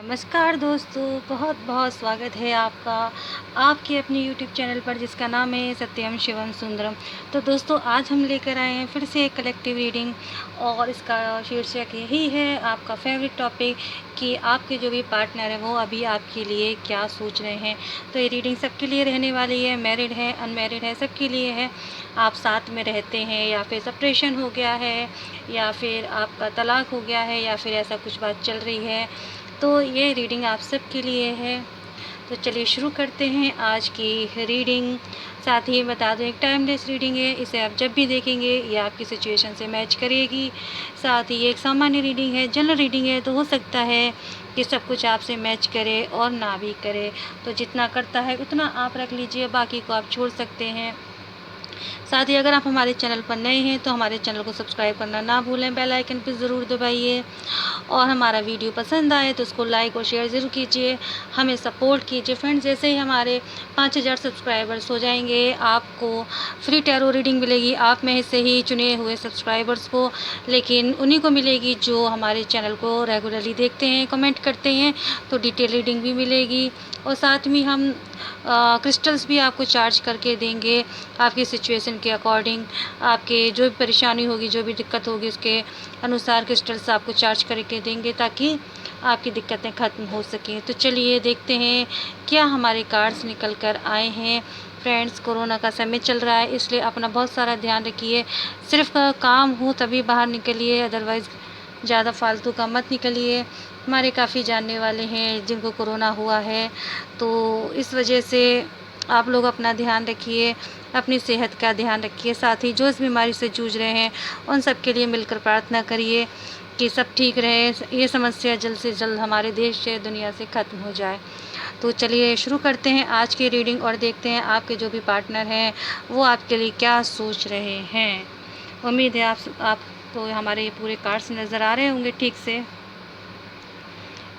नमस्कार दोस्तों, बहुत बहुत स्वागत है आपका आपके अपने यूट्यूब चैनल पर जिसका नाम है सत्यम शिवम सुंदरम। तो दोस्तों, आज हम लेकर आए हैं फिर से एक कलेक्टिव रीडिंग और इसका शीर्षक यही है, आपका फेवरेट टॉपिक, कि आपके जो भी पार्टनर है वो अभी आपके लिए क्या सोच रहे हैं। तो ये रीडिंग सबके लिए रहने वाली है, मैरिड है, अनमैरिड है, सबके लिए है। आप साथ में रहते हैं या फिर सेपरेशन हो गया है या फिर आपका तलाक हो गया है या फिर ऐसा कुछ बात चल रही है, तो ये रीडिंग आप सबके लिए है। तो चलिए शुरू करते हैं आज की रीडिंग। साथ ही बता दूं, एक टाइमलेस रीडिंग है, इसे आप जब भी देखेंगे ये आपकी सिचुएशन से मैच करेगी। साथ ही ये एक सामान्य रीडिंग है, जनरल रीडिंग है, तो हो सकता है कि सब कुछ आपसे मैच करे और ना भी करे। तो जितना करता है उतना आप रख लीजिए, बाकी को आप छोड़ सकते हैं। साथ ही अगर आप हमारे चैनल पर नए हैं तो हमारे चैनल को सब्सक्राइब करना ना भूलें, बेल आइकन पर ज़रूर दबाइए। और हमारा वीडियो पसंद आए तो उसको लाइक और शेयर ज़रूर कीजिए, हमें सपोर्ट कीजिए फ्रेंड्स। जैसे ही हमारे 5000 सब्सक्राइबर्स हो जाएंगे, आपको फ्री टैरो रीडिंग मिलेगी, आप में से ही चुने हुए सब्सक्राइबर्स को, लेकिन उन्हीं को मिलेगी जो हमारे चैनल को रेगुलरली देखते हैं, कमेंट करते हैं, तो डिटेल रीडिंग भी मिलेगी। और साथ में हम क्रिस्टल्स भी आपको चार्ज करके देंगे, आपकी सिचुएशन के अकॉर्डिंग, आपके जो भी परेशानी होगी, जो भी दिक्कत होगी, उसके अनुसार क्रिस्टल्स आपको चार्ज करके देंगे ताकि आपकी दिक्कतें ख़त्म हो सकें। तो चलिए देखते हैं क्या हमारे कार्ड्स निकल कर आए हैं। फ्रेंड्स, कोरोना का समय चल रहा है, इसलिए अपना बहुत सारा ध्यान रखिए। सिर्फ काम हो तभी बाहर निकलिए, अदरवाइज़ ज़्यादा फालतू का मत निकलिए। हमारे काफ़ी जानने वाले हैं जिनको कोरोना हुआ है, तो इस वजह से आप लोग अपना ध्यान रखिए, अपनी सेहत का ध्यान रखिए। साथ ही जो इस बीमारी से जूझ रहे हैं उन सब के लिए मिलकर प्रार्थना करिए कि सब ठीक रहे, ये समस्या जल्द से जल्द हमारे देश से, दुनिया से ख़त्म हो जाए। तो चलिए शुरू करते हैं आज की रीडिंग और देखते हैं आपके जो भी पार्टनर हैं वो आपके लिए क्या सोच रहे हैं। उम्मीद है आपको हमारे ये पूरे कार्ड्स नज़र आ रहे होंगे ठीक से।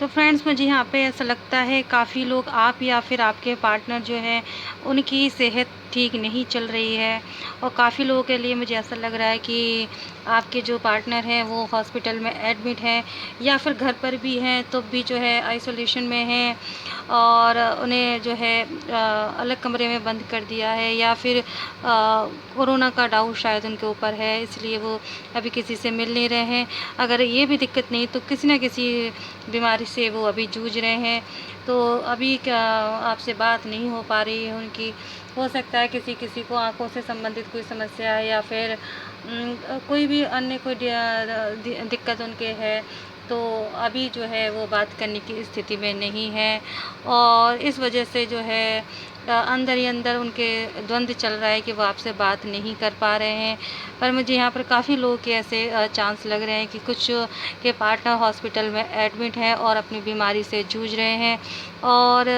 तो फ्रेंड्स, मुझे यहाँ पे ऐसा लगता है काफ़ी लोग, आप या फिर आपके पार्टनर जो हैं उनकी सेहत ठीक नहीं चल रही है। और काफ़ी लोगों के लिए मुझे ऐसा लग रहा है कि आपके जो पार्टनर हैं वो हॉस्पिटल में एडमिट हैं या फिर घर पर भी हैं तो भी जो है आइसोलेशन में हैं, और उन्हें जो है अलग कमरे में बंद कर दिया है, या फिर कोरोना का डाउट शायद उनके ऊपर है, इसलिए वो अभी किसी से मिल नहीं रहे हैं। अगर ये भी दिक्कत नहीं तो किसी न किसी बीमारी से वो अभी जूझ रहे हैं, तो अभी क्या आपसे बात नहीं हो पा रही है उनकी। हो सकता है किसी किसी को आँखों से संबंधित कोई समस्या है या फिर कोई भी अन्य कोई दिक्कत उनके है, तो अभी जो है वो बात करने की स्थिति में नहीं है। और इस वजह से जो है अंदर ही अंदर उनके द्वंद्व चल रहा है कि वो आपसे बात नहीं कर पा रहे हैं। पर मुझे यहाँ पर काफ़ी लोगों के ऐसे चांस लग रहे हैं कि कुछ के पार्टनर हॉस्पिटल में एडमिट हैं और अपनी बीमारी से जूझ रहे हैं और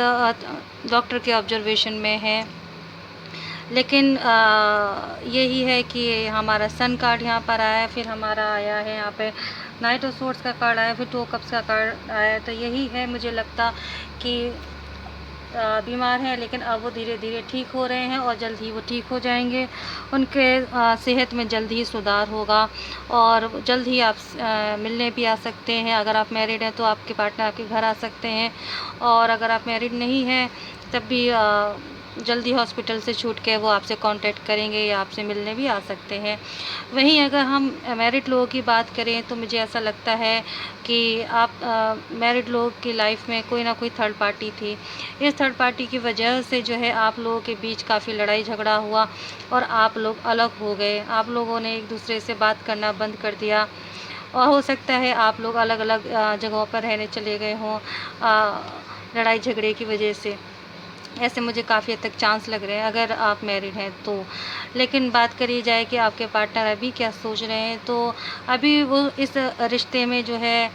डॉक्टर के ऑब्जर्वेशन में हैं। लेकिन यही है कि हमारा सन कार्ड यहाँ पर आया है, फिर हमारा आया है यहाँ पे नाइट ऑफ सोर्ड्स का कार्ड आया, फिर 2 कप्स का कार्ड आया। तो यही है, मुझे लगता कि बीमार हैं लेकिन अब वो धीरे धीरे ठीक हो रहे हैं और जल्द ही वो ठीक हो जाएंगे। उनके सेहत में जल्द ही सुधार होगा और जल्द ही आप मिलने भी आ सकते हैं। अगर आप मैरिड हैं तो आपके पार्टनर आपके घर आ सकते हैं, और अगर आप मैरिड नहीं हैं तब भी जल्दी हॉस्पिटल से छूट के वो आपसे कांटेक्ट करेंगे या आपसे मिलने भी आ सकते हैं। वहीं अगर हम मैरिड लोगों की बात करें तो मुझे ऐसा लगता है कि आप मैरिड लोगों की लाइफ में कोई ना कोई थर्ड पार्टी थी। इस थर्ड पार्टी की वजह से जो है आप लोगों के बीच काफ़ी लड़ाई झगड़ा हुआ और आप लोग अलग हो गए। आप लोगों ने एक दूसरे से बात करना बंद कर दिया, और हो सकता है आप लोग अलग अलग जगहों पर रहने चले गए हों लड़ाई झगड़े की वजह से। ऐसे मुझे काफ़ी हद तक चांस लग रहे हैं अगर आप मैरिड हैं तो। लेकिन बात करी जाए कि आपके पार्टनर अभी क्या सोच रहे हैं, तो अभी वो इस रिश्ते में जो है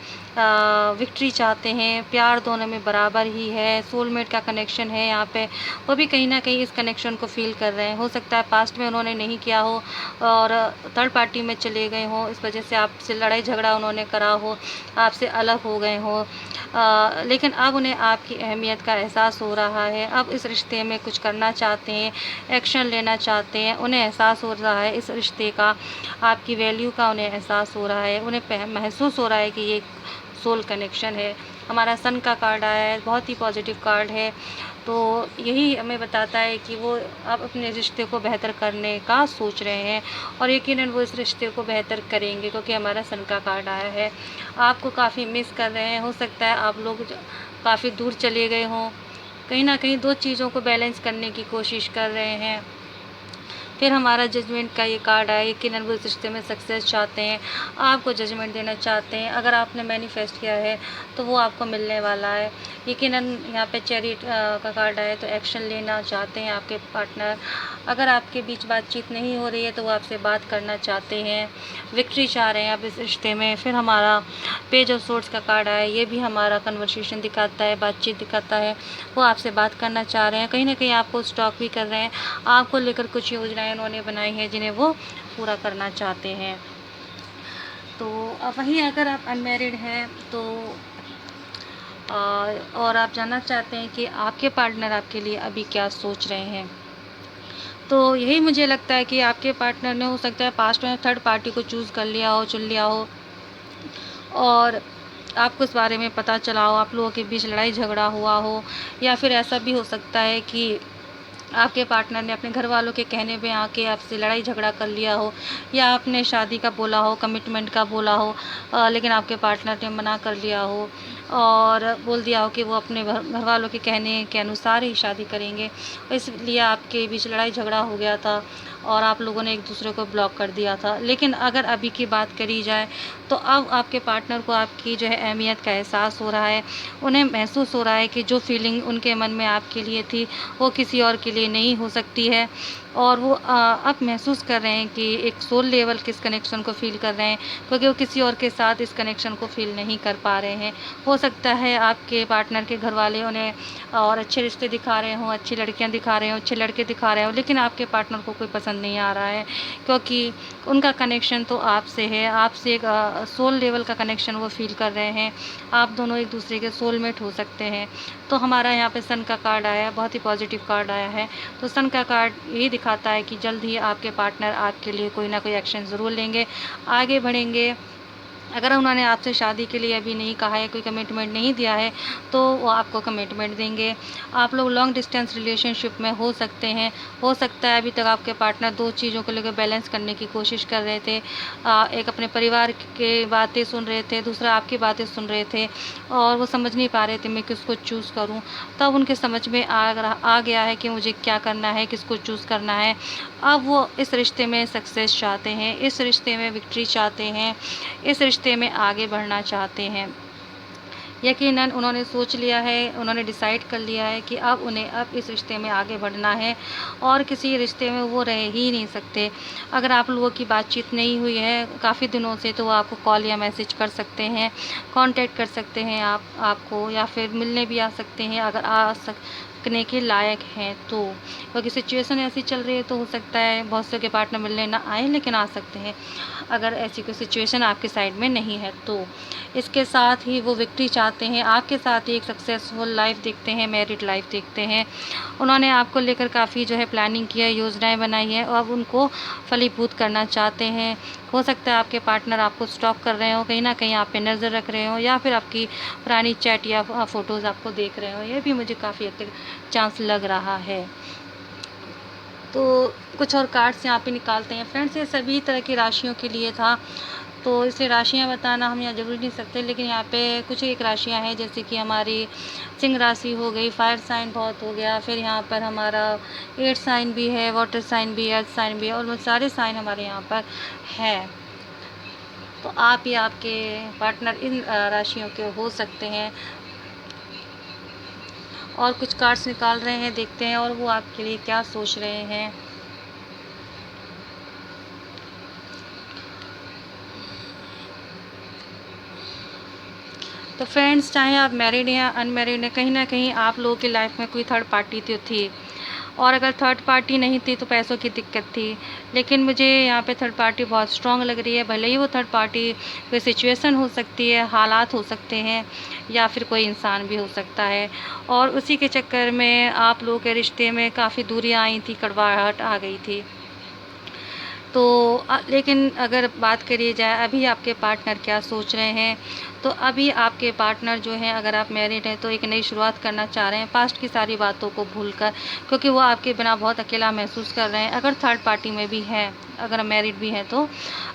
विक्ट्री चाहते हैं। प्यार दोनों में बराबर ही है, सोलमेट का कनेक्शन है यहाँ पे। वो भी कहीं ना कहीं इस कनेक्शन को फील कर रहे हैं। हो सकता है पास्ट में उन्होंने नहीं किया हो और थर्ड पार्टी में चले गए हों, इस वजह से आपसे लड़ाई झगड़ा उन्होंने करा हो, आपसे अलग हो गए हों। लेकिन अब उन्हें आपकी अहमियत का एहसास हो रहा है। अब इस रिश्ते में कुछ करना चाहते हैं, एक्शन लेना चाहते हैं। उन्हें एहसास हो रहा है इस रिश्ते का, आपकी वैल्यू का उन्हें एहसास हो रहा है। उन्हें महसूस हो रहा है कि ये सोल कनेक्शन है हमारा सन का कार्ड आया है, बहुत ही पॉजिटिव कार्ड है। तो यही हमें बताता है कि वो अब अपने रिश्ते को बेहतर करने का सोच रहे हैं और यकीनन वो इस रिश्ते को बेहतर करेंगे, क्योंकि हमारा सन का कार्ड आया है। आपको काफ़ी मिस कर रहे हैं, हो सकता है आप लोग काफ़ी दूर चले गए हों, कहीं ना कहीं दो चीज़ों को बैलेंस करने की कोशिश कर रहे हैं। फिर हमारा जजमेंट का ये कार्ड आया, यकीनन वो इस रिश्ते में सक्सेस चाहते हैं, आपको जजमेंट देना चाहते हैं। अगर आपने मैनिफेस्ट किया है तो वो आपको मिलने वाला है। यकीनन यहाँ पे चैरिट का कार्ड आया, तो एक्शन लेना चाहते हैं आपके पार्टनर। अगर आपके बीच बातचीत नहीं हो रही है तो वो आपसे बात करना चाहते हैं, विक्ट्री चाह रहे हैं आप इस रिश्ते में। फिर हमारा पेज ऑफ सोर्ड्स का कार्ड आया, ये भी हमारा कन्वर्सेशन दिखाता है, बातचीत दिखाता है। वो आपसे बात करना चाह रहे हैं, कहीं ना कहीं आपको स्टॉक भी कर रहे हैं, आपको लेकर कुछ योजनाएं उन्होंने बनाई हैं जिन्हें वो पूरा करना चाहते हैं। तो वहीं अगर आप अनमैरिड हैं तो और आप जानना चाहते हैं कि आपके पार्टनर आपके लिए अभी क्या सोच रहे हैं, तो यही मुझे लगता है कि आपके पार्टनर ने हो सकता है पास्ट में थर्ड पार्टी को चूज़ कर लिया हो, चुन लिया हो, और आपको इस बारे में पता चला हो, आप लोगों के बीच लड़ाई झगड़ा हुआ हो। या फिर ऐसा भी हो सकता है कि आपके पार्टनर ने अपने घर वालों के कहने पे आके आपसे लड़ाई झगड़ा कर लिया हो, या आपने शादी का बोला हो, कमिटमेंट का बोला हो, लेकिन आपके पार्टनर ने मना कर लिया हो और बोल दिया हो कि वो अपने घर वालों के कहने के अनुसार ही शादी करेंगे, इसलिए आपके बीच लड़ाई झगड़ा हो गया था और आप लोगों ने एक दूसरे को ब्लॉक कर दिया था। लेकिन अगर अभी की बात करी जाए तो अब आपके पार्टनर को आपकी जो है अहमियत का एहसास हो रहा है। उन्हें महसूस हो रहा है कि जो फीलिंग उनके मन में आपके लिए थी वो किसी और के लिए नहीं हो सकती है, और वो अब महसूस कर रहे हैं कि एक सोल लेवल के इस कनेक्शन को फ़ील कर रहे हैं, क्योंकि वो किसी और के साथ इस कनेक्शन को फ़ील नहीं कर पा रहे हैं। हो सकता है आपके पार्टनर के घर वाले उन्हें और अच्छे रिश्ते दिखा रहे हों, अच्छी लड़कियां दिखा रहे हों, अच्छे लड़के दिखा रहे हों, लेकिन आपके पार्टनर को कोई पसंद नहीं आ रहा है, क्योंकि उनका कनेक्शन तो आपसे है, आपसे एक सोल लेवल का कनेक्शन वो फ़ील कर रहे हैं। आप दोनों एक दूसरे के सोलमेट हो सकते हैं। तो हमारा यहाँ पे सन का कार्ड आया है, बहुत ही पॉजिटिव कार्ड आया है। तो सन का कार्ड यही दिखाता है कि जल्द ही आपके पार्टनर आपके लिए कोई ना कोई एक्शन ज़रूर लेंगे, आगे बढ़ेंगे। अगर उन्होंने आपसे शादी के लिए अभी नहीं कहा है, कोई कमिटमेंट नहीं दिया है, तो वो आपको कमिटमेंट देंगे। आप लोग लॉन्ग डिस्टेंस रिलेशनशिप में हो सकते हैं। हो सकता है अभी तक आपके पार्टनर दो चीज़ों को लेकर बैलेंस करने की कोशिश कर रहे थे। एक अपने परिवार के बातें सुन रहे थे, दूसरा आपकी बातें सुन रहे थे, और वो समझ नहीं पा रहे थे मैं किसको चूज़ करूँ। तब उनके समझ में आ गया है कि मुझे क्या करना है, किसको चूज़ करना है। अब वो इस रिश्ते में सक्सेस चाहते हैं, इस रिश्ते में विक्ट्री चाहते हैं, इस रिश्ते में आगे बढ़ना चाहते हैं। यकीनन उन्होंने सोच लिया है, उन्होंने डिसाइड कर लिया है कि अब उन्हें अब इस रिश्ते में आगे बढ़ना है और किसी रिश्ते में वो रह ही नहीं सकते। अगर आप लोगों की बातचीत नहीं हुई है काफ़ी दिनों से, तो वो आपको कॉल या मैसेज कर सकते हैं, कांटेक्ट कर सकते हैं आपको, या फिर मिलने भी आ सकते हैं अगर सकने के लायक हैं तो। क्योंकि सिचुएशन ऐसी चल रही है तो हो सकता है बहुत से के पार्टनर मिलने ना आए, लेकिन आ सकते हैं अगर ऐसी कोई सिचुएशन आपके साइड में नहीं है तो। इसके साथ ही वो विक्ट्री चाहते हैं, आपके साथ ही एक सक्सेसफुल लाइफ देखते हैं, मैरिड लाइफ देखते हैं। उन्होंने आपको लेकर काफ़ी जो है प्लानिंग की है, योजनाएं बनाई है, और अब उनको फलीभूत करना चाहते हैं। हो सकता है आपके पार्टनर आपको स्टॉक कर रहे हो, कहीं ना कहीं आप पे नज़र रख रहे हो, या फिर आपकी पुरानी चैट या फ़ोटोज़ आपको देख रहे हो। ये भी मुझे काफ़ी हद तक चांस लग रहा है। तो कुछ और कार्ड्स यहाँ पे निकालते हैं फ्रेंड्स। ये सभी तरह की राशियों के लिए था, तो इसलिए राशियाँ बताना हम यहाँ जरूर नहीं सकते, लेकिन यहाँ पे कुछ एक राशियाँ हैं, जैसे कि हमारी सिंह राशि हो गई, फायर साइन बहुत हो गया, फिर यहाँ पर हमारा एयर साइन भी है, वाटर साइन भी है, अर्थ साइन भी है, और सारे साइन हमारे यहाँ पर है। तो आप या आपके पार्टनर इन राशियों के हो सकते हैं। और कुछ कार्ड्स निकाल रहे हैं, देखते हैं और वो आपके लिए क्या सोच रहे हैं। तो फ्रेंड्स, चाहे आप मैरिड या अनमैरिड हैं, कहीं ना कहीं आप लोगों की लाइफ में कोई थर्ड पार्टी तो थी, और अगर थर्ड पार्टी नहीं थी तो पैसों की दिक्कत थी। लेकिन मुझे यहाँ पे थर्ड पार्टी बहुत स्ट्रांग लग रही है। भले ही वो थर्ड पार्टी कोई सिचुएशन हो सकती है, हालात हो सकते हैं, या फिर कोई इंसान भी हो सकता है, और उसी के चक्कर में आप लोगों के रिश्ते में काफ़ी दूरियाँ आई थी, कड़वाहट आ गई थी। तो लेकिन अगर बात करी जाए अभी आपके पार्टनर क्या सोच रहे हैं, तो अभी आपके पार्टनर जो हैं, अगर आप मैरिड हैं तो एक नई शुरुआत करना चाह रहे हैं पास्ट की सारी बातों को भूलकर, क्योंकि वो आपके बिना बहुत अकेला महसूस कर रहे हैं। अगर थर्ड पार्टी में भी हैं, अगर मैरिड भी हैं, तो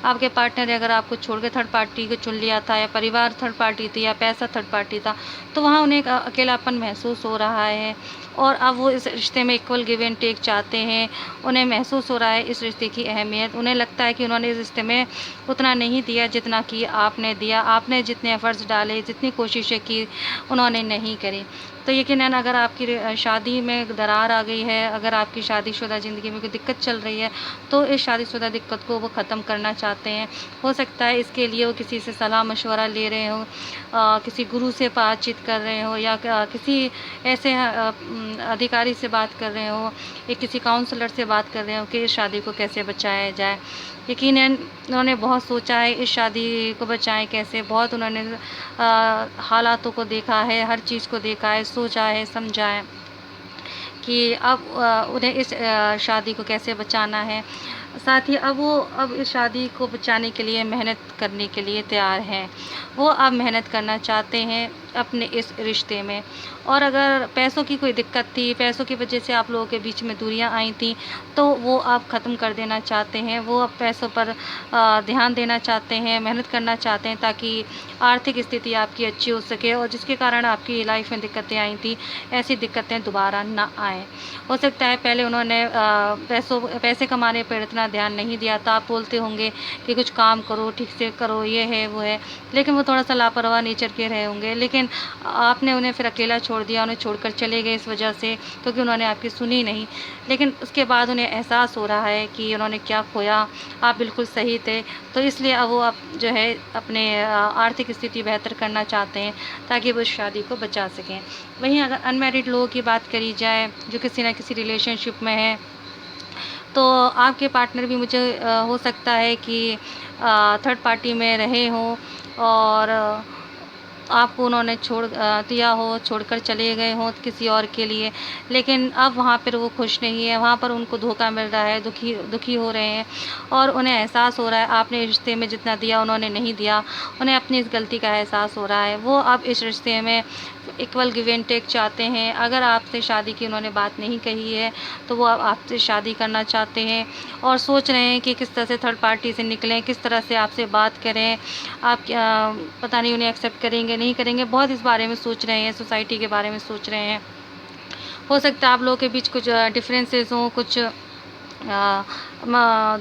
आपके पार्टनर ने अगर आपको छोड़ के थर्ड पार्टी को चुन लिया था, या परिवार थर्ड पार्टी थी, या पैसा थर्ड पार्टी था, तो वहाँ उन्हें एक अकेलापन महसूस हो रहा है। और अब वो इस रिश्ते में इक्वल गिव एंड टेक चाहते हैं। उन्हें महसूस हो रहा है इस रिश्ते की अहमियत। उन्हें लगता है कि उन्होंने इस रिश्ते में उतना नहीं दिया जितना कि आपने दिया। आपने जितने एफर्ट्स डाले, जितनी कोशिशें की, उन्होंने नहीं करी। तो यकीनन अगर आपकी शादी में दरार आ गई है, अगर आपकी शादीशुदा ज़िंदगी में कोई दिक्कत चल रही है, तो इस शादीशुदा दिक्कत को वो ख़त्म करना चाहते हैं। हो सकता है इसके लिए वो किसी से सलाह मशवरा ले रहे हो, किसी गुरु से बातचीत कर रहे हो, या किसी ऐसे अधिकारी से बात कर रहे हो, या किसी काउंसलर से बात कर रहे हो कि इस शादी को कैसे बचाया जाए। यकीनन उन्होंने बहुत सोचा है इस शादी को बचाएं कैसे, बहुत उन्होंने हालातों को देखा है, हर चीज़ को देखा है, सोचा है, समझा है कि अब उन्हें इस शादी को कैसे बचाना है। साथ ही अब इस शादी को बचाने के लिए मेहनत करने के लिए तैयार हैं। वो अब मेहनत करना चाहते हैं अपने इस रिश्ते में। और अगर पैसों की कोई दिक्कत थी, पैसों की वजह से आप लोगों के बीच में दूरियां आई थी, तो वो आप ख़त्म कर देना चाहते हैं। वो अब पैसों पर ध्यान देना चाहते हैं, मेहनत करना चाहते हैं, ताकि आर्थिक स्थिति आपकी अच्छी हो सके, और जिसके कारण आपकी लाइफ में दिक्कतें आई थी, ऐसी दिक्कतें दोबारा ना आएँ। हो सकता है पहले उन्होंने पैसे कमाने पर इतना ध्यान नहीं दिया था। आप बोलते होंगे कि कुछ काम करो, ठीक से करो, ये है वो है, लेकिन वो थोड़ा सा लापरवाह नेचर के रहे होंगे। लेकिन आपने उन्हें फिर अकेला छोड़ दिया, उन्हें छोड़कर चले गए इस वजह से, क्योंकि उन्होंने आपकी सुनी नहीं। लेकिन उसके बाद उन्हें एहसास हो रहा है कि उन्होंने क्या खोया, आप बिल्कुल सही थे। तो इसलिए अब वो आप जो है अपने आर्थिक स्थिति बेहतर करना चाहते हैं, ताकि वो इस शादी को बचा सकें। वहीं अगर अनमैरिड लोगों की बात करी जाए, जो किसी न किसी रिलेशनशिप में है, तो आपके पार्टनर भी हो सकता है कि थर्ड पार्टी में रहे हों, और आपको उन्होंने दिया हो, छोड़कर चले गए हों किसी और के लिए। लेकिन अब वहाँ पर वो खुश नहीं है, वहाँ पर उनको धोखा मिल रहा है, दुखी हो रहे हैं, और उन्हें एहसास हो रहा है आपने रिश्ते में जितना दिया उन्होंने नहीं दिया। उन्हें अपनी इस गलती का एहसास हो रहा है। वो अब इस रिश्ते में इक्वल गिव एंड टेक चाहते हैं। अगर आपसे शादी की उन्होंने बात नहीं कही है, तो वो अब आपसे शादी करना चाहते हैं, और सोच रहे हैं कि किस तरह से थर्ड पार्टी से निकलें, किस तरह से आपसे बात करें। आप क्या, पता नहीं उन्हें एक्सेप्ट करेंगे नहीं करेंगे, बहुत इस बारे में सोच रहे हैं, सोसाइटी के बारे में सोच रहे हैं। हो सकता है आप लोगों के बीच कुछ डिफरेंसेस हों, कुछ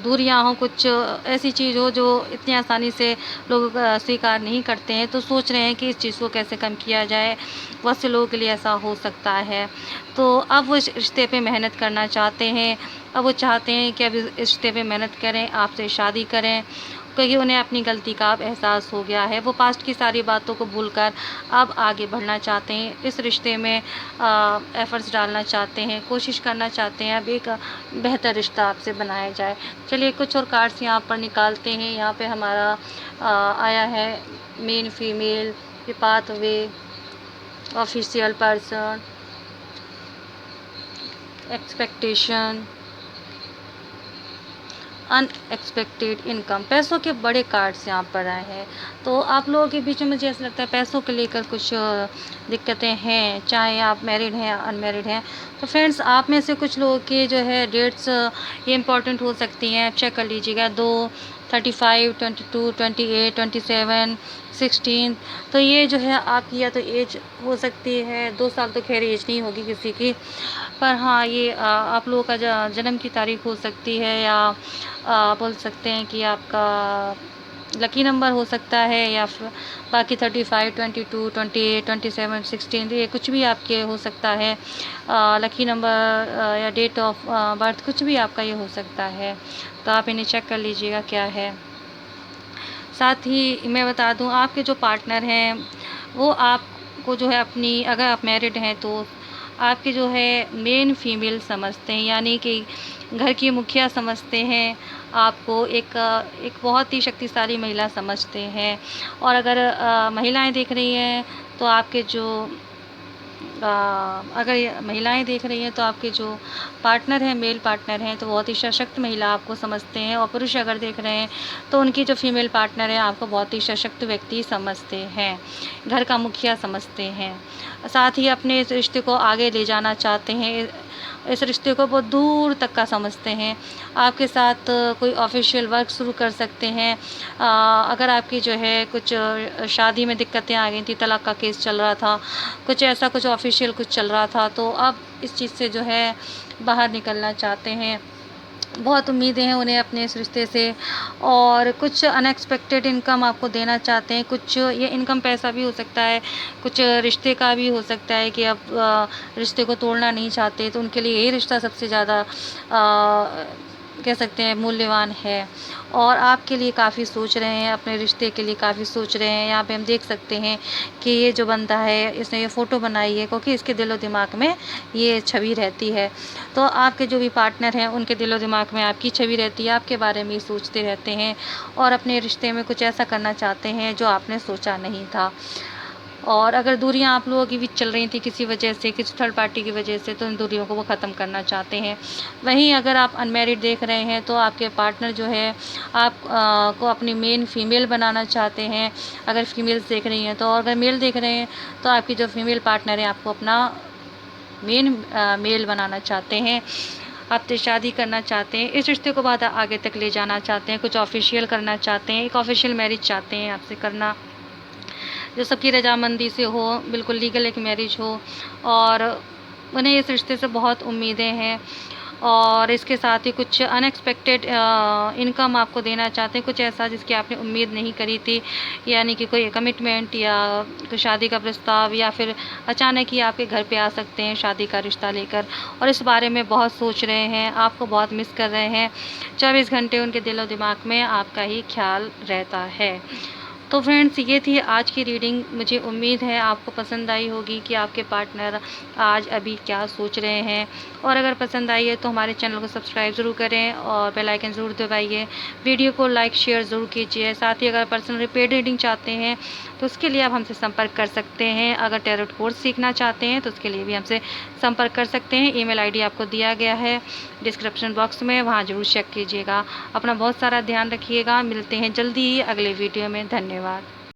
दूरियां हों, कुछ ऐसी चीज़ हो जो इतनी आसानी से लोग स्वीकार नहीं करते हैं। तो सोच रहे हैं कि इस चीज़ को कैसे कम किया जाए। बहुत से लोगों के लिए ऐसा हो सकता है। तो अब वो इस रिश्ते पे मेहनत करना चाहते हैं। अब वो चाहते हैं कि अब इस रिश्ते पे मेहनत करें, आपसे शादी करें, क्योंकि उन्हें अपनी गलती का अब एहसास हो गया है। वो पास्ट की सारी बातों को भूलकर अब आगे बढ़ना चाहते हैं, इस रिश्ते में एफ़र्ट्स डालना चाहते हैं, कोशिश करना चाहते हैं अब एक बेहतर रिश्ता आपसे बनाया जाए। चलिए कुछ और कार्ड्स यहाँ पर निकालते हैं। यहाँ पे हमारा आया है men, female, pathway, official person, expectation, unexpected income. पैसों के बड़े कार्ड्स यहाँ पर आए हैं। तो आप लोगों के बीच में मुझे ऐसा लगता है पैसों को लेकर कुछ दिक्कतें हैं, चाहे आप मैरिड हैं या अनमैरिड हैं। तो फ्रेंड्स, आप में से कुछ लोगों की जो है डेट्स ये इंपॉर्टेंट हो सकती हैं, चेक कर लीजिएगा। 2, 35, 22, 28, 27, 16। तो ये जो है आपकी या तो एज हो सकती है, 2 साल तो खैर एज नहीं होगी किसी की, पर हाँ ये आप लोगों का जन्म की तारीख हो सकती है, या बोल सकते हैं कि आपका लकी नंबर हो सकता है, या फिर बाकी 35, 22, 28, 27, 16 ये कुछ भी आपके हो सकता है। लकी नंबर या डेट ऑफ बर्थ कुछ भी आपका ये हो सकता है। तो आप इन्हें चेक कर लीजिएगा क्या है। साथ ही मैं बता दूं, आपके जो पार्टनर हैं वो आपको जो है अपनी, अगर आप मैरिड हैं तो आपके जो है मेन फीमेल समझते हैं, यानी कि घर की मुखिया समझते हैं आपको, एक बहुत ही शक्तिशाली महिला समझते हैं। और अगर महिलाएं देख रही हैं तो आपके जो अगर ये महिलाएं देख रही हैं तो आपके जो पार्टनर हैं, मेल पार्टनर हैं, तो बहुत ही सशक्त महिला आपको समझते हैं। और पुरुष अगर देख रहे हैं तो उनकी जो फीमेल पार्टनर है आपको बहुत ही सशक्त व्यक्ति समझते हैं, घर का मुखिया समझते हैं। साथ ही अपने इस रिश्ते को आगे ले जाना चाहते हैं, इस रिश्ते को बहुत दूर तक का समझते हैं। आपके साथ कोई ऑफिशियल वर्क शुरू कर सकते हैं। अगर आपकी जो है कुछ शादी में दिक्कतें आ गई थी, तलाक का केस चल रहा था, कुछ ऐसा कुछ ऑफिशियल कुछ चल रहा था, तो अब इस चीज़ से जो है बाहर निकलना चाहते हैं। बहुत उम्मीदें हैं उन्हें अपने इस रिश्ते से, और कुछ अनएक्सपेक्टेड इनकम आपको देना चाहते हैं। कुछ ये इनकम पैसा भी हो सकता है, कुछ रिश्ते का भी हो सकता है कि अब रिश्ते को तोड़ना नहीं चाहते, तो उनके लिए यही रिश्ता सबसे ज़्यादा कह सकते हैं मूल्यवान है। और आपके लिए काफ़ी सोच रहे हैं, अपने रिश्ते के लिए काफ़ी सोच रहे हैं। यहाँ पे हम देख सकते हैं कि ये जो बंदा है इसने ये फ़ोटो बनाई है क्योंकि इसके दिलो दिमाग में ये छवि रहती है। तो आपके जो भी पार्टनर हैं उनके दिलो दिमाग में आपकी छवि रहती है, आपके बारे में ही सोचते रहते हैं और अपने रिश्ते में कुछ ऐसा करना चाहते हैं जो आपने सोचा नहीं था। और अगर दूरियां आप लोगों की भी चल रही थी किसी वजह से, किसी थर्ड पार्टी की वजह से, तो इन दूरियों को वो ख़त्म करना चाहते हैं। वहीं अगर आप अनमैरिड देख रहे हैं तो आपके पार्टनर जो है आप को अपनी मेन फीमेल बनाना चाहते हैं, अगर फीमेल्स देख रही हैं तो। और अगर मेल देख रहे हैं तो आपकी जो फीमेल पार्टनर है आपको अपना मेन मेल बनाना चाहते हैं, आपसे शादी करना चाहते हैं, इस रिश्ते को बहुत आगे तक ले जाना चाहते हैं, कुछ ऑफिशियल करना चाहते हैं, एक ऑफिशियल मैरिज चाहते हैं आपसे करना, जो सबकी रजामंदी से हो, बिल्कुल लीगल एक मैरिज हो। और उन्हें इस रिश्ते से बहुत उम्मीदें हैं, और इसके साथ ही कुछ अनएक्सपेक्टेड इनकम आपको देना चाहते हैं, कुछ ऐसा जिसकी आपने उम्मीद नहीं करी थी, यानी कि कोई कमिटमेंट या कोई शादी का प्रस्ताव, या फिर अचानक ही आपके घर पे आ सकते हैं शादी का रिश्ता लेकर, और इस बारे में बहुत सोच रहे हैं, आपको बहुत मिस कर रहे हैं। 24 घंटे उनके दिलो दिमाग में आपका ही ख्याल रहता है। तो फ्रेंड्स, ये थी आज की रीडिंग। मुझे उम्मीद है आपको पसंद आई होगी कि आपके पार्टनर आज अभी क्या सोच रहे हैं। और अगर पसंद आई है तो हमारे चैनल को सब्सक्राइब ज़रूर करें और बेल आइकन ज़रूर दबाइए। वीडियो को लाइक शेयर ज़रूर कीजिए। साथ ही अगर पर्सनल पेड रीडिंग चाहते हैं तो उसके लिए आप हमसे संपर्क कर सकते हैं। अगर टैरोट कोर्स सीखना चाहते हैं तो उसके लिए भी हमसे संपर्क कर सकते हैं। ईमेल आईडी आपको दिया गया है डिस्क्रिप्शन बॉक्स में, वहाँ ज़रूर चेक कीजिएगा। अपना बहुत सारा ध्यान रखिएगा। मिलते हैं जल्दी ही अगले वीडियो में। धन्यवाद।